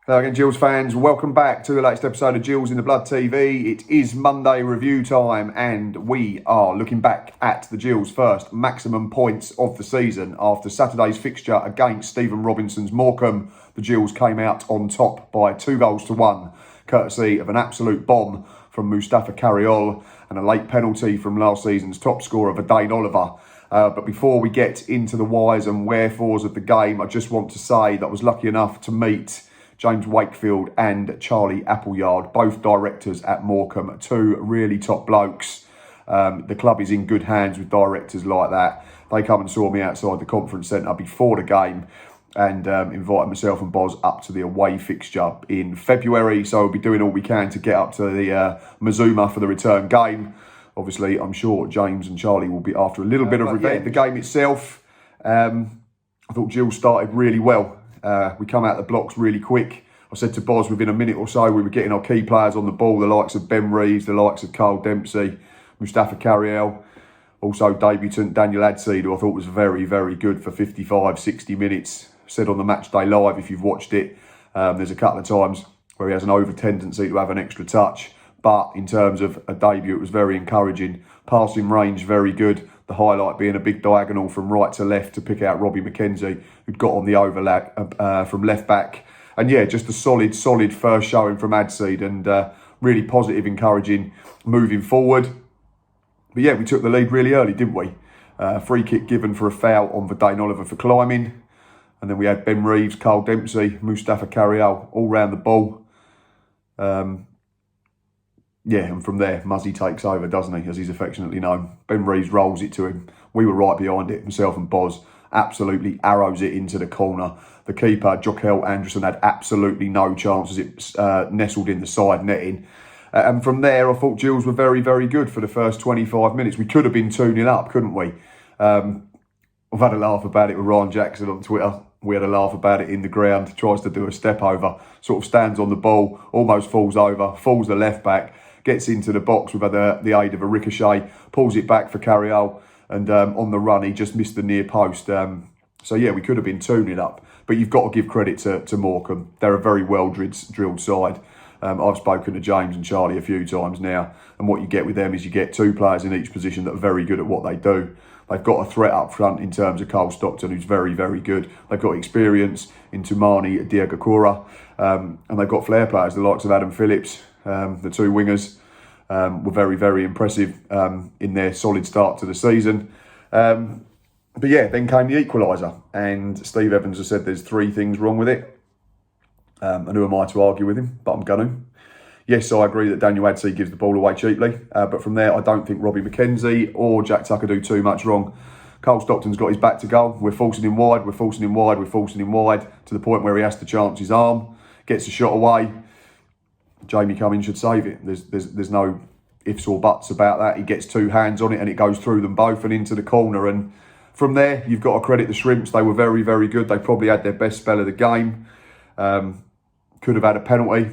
Hello again, Gills fans. Welcome back to the latest episode of Gills in the Blood TV. It is Monday review time, and we are looking back at the Gills' first maximum points of the season. After Saturday's fixture against Stephen Robinson's Morecambe, the Gills came out on top by 2-1, courtesy of an absolute bomb from Mustafa Carriol and a late penalty from last season's top scorer, Dane Oliver. But before we get into the whys and wherefores of the game, I just want to say that I was lucky enough to meet James Wakefield and Charlie Appleyard, both directors at Morecambe, two really top blokes. The club is in good hands with directors like that. They come and saw me outside the conference centre before the game and invited myself and Boz up to the away fixture in February. So we'll be doing all we can to get up to the Mazuma for the return game. Obviously, I'm sure James and Charlie will be after a little bit of revenge. Yeah, the game itself, I thought Gills started really well. We come out the blocks really quick. I said to Boz, within a minute or so, we were getting our key players on the ball, the likes of Ben Reeves, the likes of Carl Dempsey, Mustafa Carriel, also debutant Daniel Adseed, who I thought was very, very good for 55, 60 minutes. Said on the Match Day Live, if you've watched it, there's a couple of times where he has an over tendency to have an extra touch. But in terms of a debut, it was very encouraging. Passing range, very good. The highlight being a big diagonal from right to left to pick out Robbie McKenzie, who'd got on the overlap from left back. And yeah, just a solid first showing from Adseed, and really positive, encouraging moving forward. But yeah, we took the lead really early, didn't we? Free kick given for a foul on Dane Oliver for climbing. And then we had Ben Reeves, Carl Dempsey, Mustafa Carriel all round the ball. Yeah, and from there, Muzzy takes over, doesn't he, as he's affectionately known. Ben Reeves rolls it to him. We were right behind it, myself and Boz. Absolutely arrows it into the corner. The keeper, Jokel Anderson, had absolutely no chance as it nestled in the side netting. And from there, I thought Gills were very, very good for the first 25 minutes. We could have been 2-0 up, couldn't we? I've had a laugh about it with Ryan Jackson on Twitter. We had a laugh about it in the ground. Tries to do a step over, sort of stands on the ball, almost falls over, falls the left back, gets into the box with the aid of a ricochet, pulls it back for Carriol, and on the run, he just missed the near post. So yeah, we could have been 2-0 up. But you've got to give credit to Morecambe. They're a very well-drilled side. I've spoken to James and Charlie a few times now, and what you get with them is you get two players in each position that are very good at what they do. They've got a threat up front in terms of Cole Stockton, who's very, very good. They've got experience in Tumani, Diagakura, and they've got flair players, the likes of Adam Phillips. The two wingers were very, very impressive in their solid start to the season. But yeah, then came the equaliser, and Steve Evans has said there's three things wrong with it. And who am I to argue with him? But I'm going to. Yes, I agree that Daniel Adseed gives the ball away cheaply. But from there, I don't think Robbie McKenzie or Jack Tucker do too much wrong. Cole Stockton's got his back to goal. We're forcing him wide, we're forcing him wide, we're forcing him wide, to the point where he has to chance his arm, gets a shot away. Jamie Cummings should save it. There's no ifs or buts about that. He gets two hands on it and it goes through them both and into the corner. And from there, you've got to credit the Shrimps. They were very, very good. They probably had their best spell of the game. Could have had a penalty.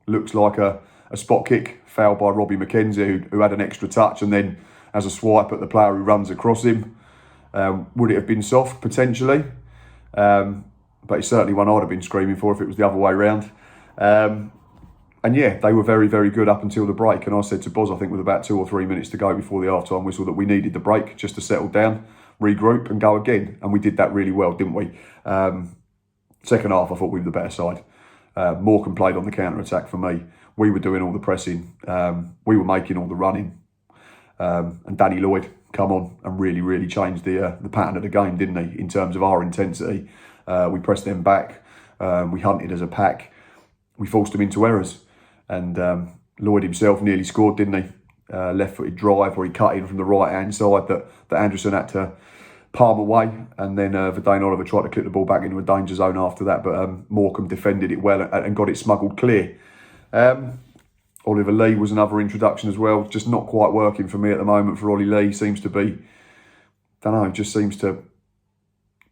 Looks like a spot kick, fouled by Robbie McKenzie, who had an extra touch and then has a swipe at the player who runs across him. Would it have been soft? Potentially. But it's certainly one I'd have been screaming for if it was the other way round. And yeah, they were very, very good up until the break. And I said to Boz, I think with about 2 or 3 minutes to go before the half-time whistle, that we needed the break just to settle down, regroup and go again. And we did that really well, didn't we? Second half, I thought we were the better side. Morecambe played on the counter-attack for me. We were doing all the pressing. We were making all the running. And Danny Lloyd come on and really, really changed the pattern of the game, didn't he? In terms of our intensity. We pressed them back. We hunted as a pack. We forced them into errors. And Lloyd himself nearly scored, didn't he? Left-footed drive where he cut in from the right-hand side that Anderson had to palm away. And then Dane Oliver tried to clip the ball back into a danger zone after that. But Morecambe defended it well and got it smuggled clear. Oliver Lee was another introduction as well. Just not quite working for me at the moment for Ollie Lee. Seems to be, just seems to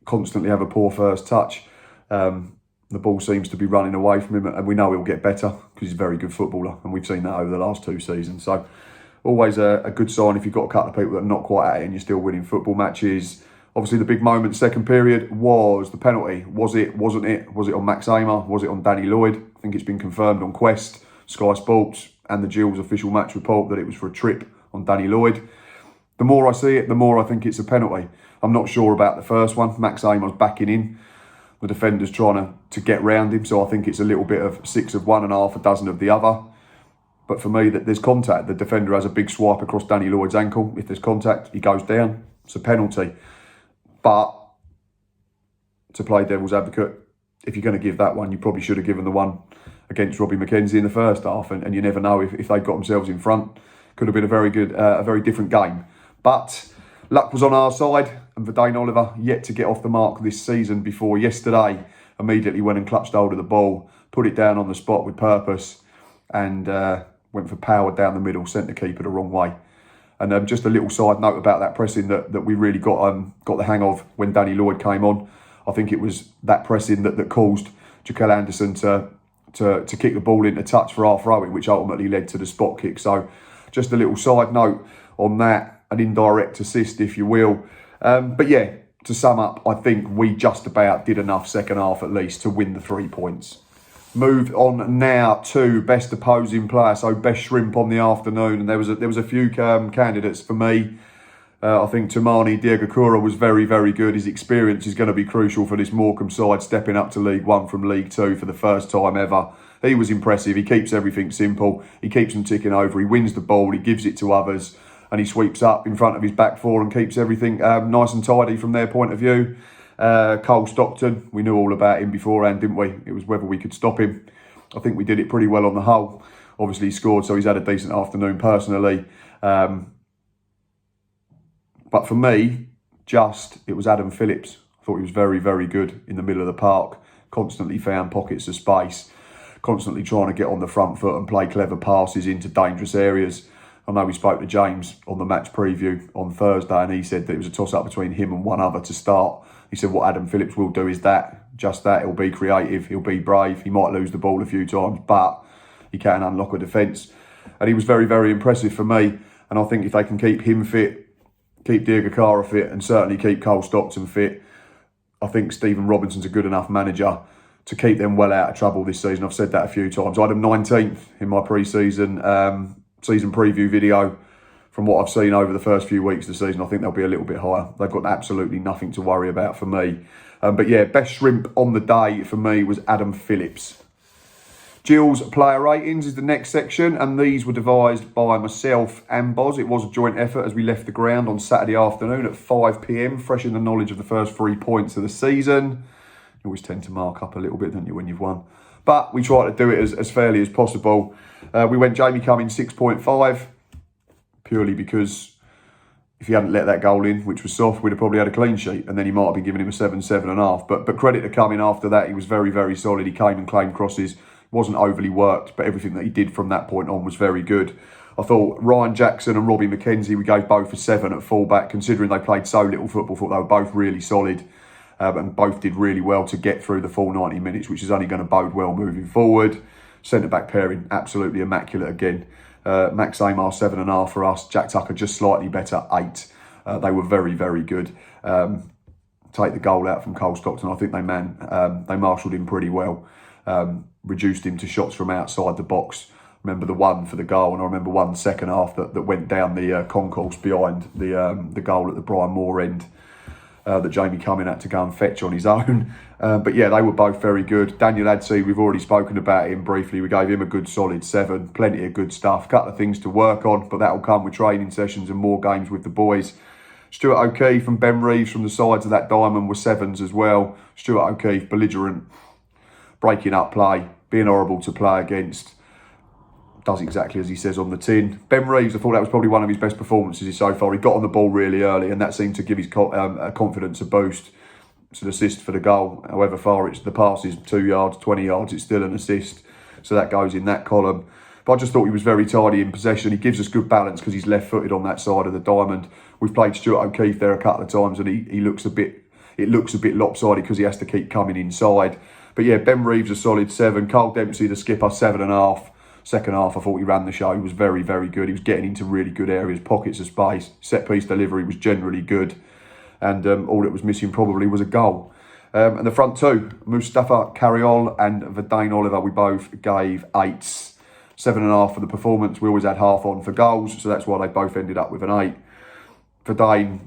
constantly have a poor first touch. The ball seems to be running away from him, and we know he'll get better because he's a very good footballer, and we've seen that over the last 2 seasons. So always a good sign if you've got a couple of people that are not quite at it and you're still winning football matches. Obviously, the big moment, second period, was the penalty. Was it, wasn't it? Was it on Max Amer? Was it on Danny Lloyd? I think it's been confirmed on Quest, Sky Sports and the Gills official match report that it was for a trip on Danny Lloyd. The more I see it, the more I think it's a penalty. I'm not sure about the first one. Max Amer's backing in. The defender's trying to get round him, so I think it's a little bit of 6 of one and half a dozen of the other. But for me, that there's contact. The defender has a big swipe across Danny Lloyd's ankle. If there's contact, he goes down. It's a penalty. But to play devil's advocate, if you're going to give that one, you probably should have given the one against Robbie McKenzie in the first half. And you never know if they got themselves in front. Could have been a very good, a very different game. But luck was on our side. And Verdane Oliver yet to get off the mark this season before yesterday. Immediately went and clutched hold of the ball, put it down on the spot with purpose, and went for power down the middle, sent the keeper the wrong way. And just a little side note about that pressing that we really got the hang of when Danny Lloyd came on. I think it was that pressing that caused Gills Anderson to kick the ball into touch for half rowing, which ultimately led to the spot kick. So just a little side note on that, an indirect assist, if you will. But yeah, to sum up, I think we just about did enough second half at least to win the 3 points. Move on now to best opposing player, so best shrimp on the afternoon, and there was a few candidates for me. I think Toumani Diagakura was very, very good. His experience is going to be crucial for this Morecambe side, stepping up to League One from League Two for the first time ever. He was impressive. He keeps everything simple. He keeps them ticking over. He wins the ball. He gives it to others, and he sweeps up in front of his back four and keeps everything nice and tidy from their point of view. Cole Stockton, we knew all about him beforehand, didn't we? It was whether we could stop him. I think we did it pretty well on the whole. Obviously he scored, so he's had a decent afternoon personally. But for me, it was Adam Phillips. I thought he was very, very good in the middle of the park. Constantly found pockets of space. Constantly trying to get on the front foot and play clever passes into dangerous areas. I know we spoke to James on the match preview on Thursday, and he said that it was a toss-up between him and one other to start. He said what Adam Phillips will do is just that. He'll be creative, he'll be brave. He might lose the ball a few times, but he can unlock a defence. And he was very, very impressive for me. And I think if they can keep him fit, keep Diagakura fit, and certainly keep Cole Stockton fit, I think Stephen Robinson's a good enough manager to keep them well out of trouble this season. I've said that a few times. I had them 19th in my pre-season season preview video. From what I've seen over the first few weeks of the season, I think they'll be a little bit higher. They've got absolutely nothing to worry about for me. But yeah, best shrimp on the day for me was Adam Phillips. Gills player ratings is the next section, and these were devised by myself and Boz. It was a joint effort as we left the ground on Saturday afternoon at 5 p.m, fresh in the knowledge of the first 3 points of the season. You always tend to mark up a little bit, don't you, when you've won? But we try to do it as fairly as possible. We went Jamie Cummings 6.5. Purely because if he hadn't let that goal in, which was soft, we'd have probably had a clean sheet, and then he might have been giving him a 7, 7.5. But credit to Cumming after that, he was very, very solid. He came and claimed crosses, wasn't overly worked, but everything that he did from that point on was very good. I thought Ryan Jackson and Robbie McKenzie, we gave both a 7 at fullback, considering they played so little football. I thought they were both really solid, and both did really well to get through the full 90 minutes, which is only going to bode well moving forward. Centre-back pairing, absolutely immaculate again. Max Amer 7.5 for us. Jack Tucker just slightly better, 8. They were very, very good. Take the goal out from Cole Stockton. I think they marshalled him pretty well. Reduced him to shots from outside the box. Remember the one for the goal, and I remember one second half that went down the concourse behind the goal at the Brian Moore end. That Jamie Cumming had to go and fetch on his own. But yeah, they were both very good. Daniel Adsey, we've already spoken about him briefly. We gave him a good solid 7. Plenty of good stuff. Couple of things to work on, but that'll come with training sessions and more games with the boys. Stuart O'Keefe and Ben Reeves from the sides of that diamond were 7s as well. Stuart O'Keefe, belligerent, breaking up play, being horrible to play against. Does exactly as he says on the tin. Ben Reeves, I thought that was probably one of his best performances so far. He got on the ball really early, and that seemed to give his confidence a boost. It's an assist for the goal. However far the pass is 2 yards, 20 yards, it's still an assist. So that goes in that column. But I just thought he was very tidy in possession. He gives us good balance because he's left-footed on that side of the diamond. We've played Stuart O'Keefe there a couple of times, and it looks a bit lopsided because he has to keep coming inside. But yeah, Ben Reeves a solid 7. Carl Dempsey, the skipper, 7.5. Second half, I thought he ran the show. He was very, very good. He was getting into really good areas, pockets of space. Set-piece delivery was generally good. and all it was missing probably was a goal. And the front two, Mustafa Carriol and Verdane Oliver, we both gave 8s. 7.5 for the performance. We always had half on for goals, so that's why they both ended up with an 8. Verdane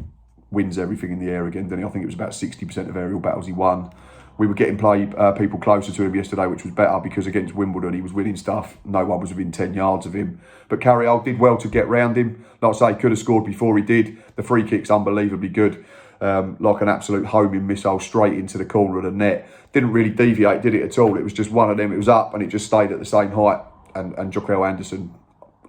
wins everything in the air again, didn't he? I think it was about 60% of aerial battles he won. We were getting people closer to him yesterday, which was better because against Wimbledon he was winning stuff. No one was within 10 yards of him. But Carriol did well to get round him. Like I say, could have scored before he did. The free kick's unbelievably good. Like an absolute homing missile straight into the corner of the net. Didn't really deviate, did it at all? It was just one of them. It was up and it just stayed at the same height. And Jokel Anderson,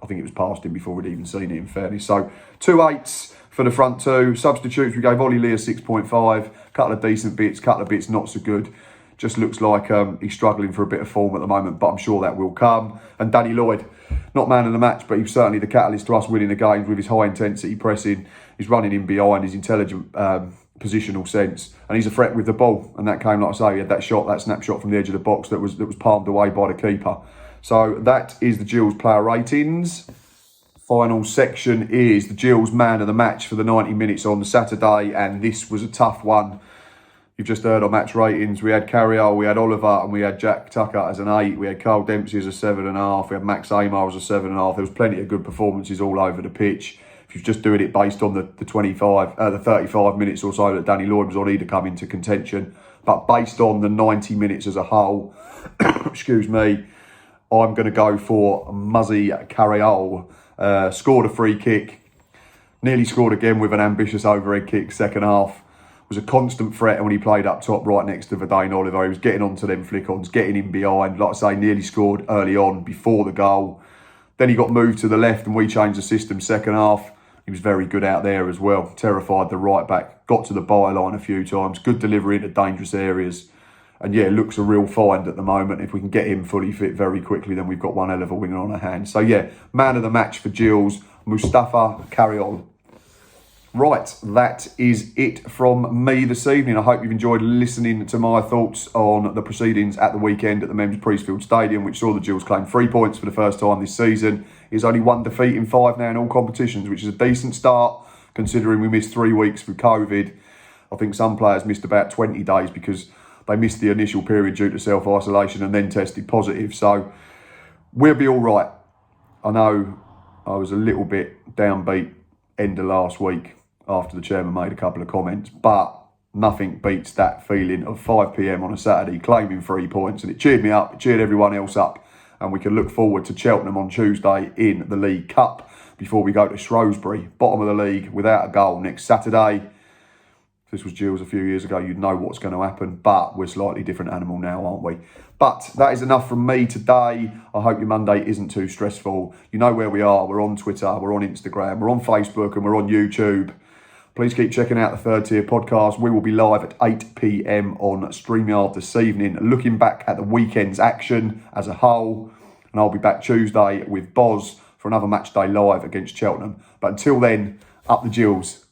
I think it was past him before we'd even seen it, in fairness. So 2 8s for the front two. Substitutes, we gave Ollie Lee a 6.5. Couple of decent bits, couple of bits not so good. Just looks like he's struggling for a bit of form at the moment, but I'm sure that will come. And Danny Lloyd, not man of the match, but he's certainly the catalyst to us winning the games with his high intensity pressing. He's running in behind, his intelligent positional sense, and he's a threat with the ball. And that came, like I say, he had that shot, that snapshot from the edge of the box that was palmed away by the keeper. So that is the Gills player ratings. Final section is the Gills man of the match for the 90 minutes on Saturday, and this was a tough one. You've just heard our match ratings. We had Carriol, we had Oliver, and we had Jack Tucker as an 8. We had Carl Dempsey as a 7.5. We had Max Amar as a 7.5. There was plenty of good performances all over the pitch. If you're just doing it based on the 35 minutes or so that Danny Lloyd was on, he'd have come into contention. But based on the 90 minutes as a whole, excuse me, I'm going to go for Muzzy Carriol. Scored a free kick, nearly scored again with an ambitious overhead kick second half. Was a constant threat when he played up top right next to Verdane Oliver. He was getting onto them flick-ons, getting in behind. Like I say, nearly scored early on before the goal. Then he got moved to the left and we changed the system second half. He was very good out there as well. Terrified the right back. Got to the byline a few times. Good delivery into dangerous areas. And yeah, looks a real find at the moment. If we can get him fully fit very quickly, then we've got one hell of a winger on our hands. So yeah, man of the match for Gills, Mustafa Carriol. Right, that is it from me this evening. I hope you've enjoyed listening to my thoughts on the proceedings at the weekend at the Men's Priestfield Stadium, which saw the Gills claim 3 points for the first time this season. It's only 1 defeat in 5 now in all competitions, which is a decent start considering we missed 3 weeks through COVID. I think some players missed about 20 days because they missed the initial period due to self-isolation and then tested positive. So we'll be all right. I know I was a little bit downbeat end of last week after the chairman made a couple of comments, but nothing beats that feeling of 5 p.m. on a Saturday claiming 3 points, and it cheered me up, it cheered everyone else up, and we can look forward to Cheltenham on Tuesday in the League Cup before we go to Shrewsbury, bottom of the league, without a goal next Saturday. If this was Gills a few years ago, you'd know what's going to happen, but we're a slightly different animal now, aren't we? But that is enough from me today. I hope your Monday isn't too stressful. You know where we are. We're on Twitter, we're on Instagram, we're on Facebook, and we're on YouTube. Please keep checking out the Third Tier podcast. We will be live at 8 p.m. on StreamYard this evening, looking back at the weekend's action as a whole. And I'll be back Tuesday with Boz for another match day live against Cheltenham. But until then, up the Gills.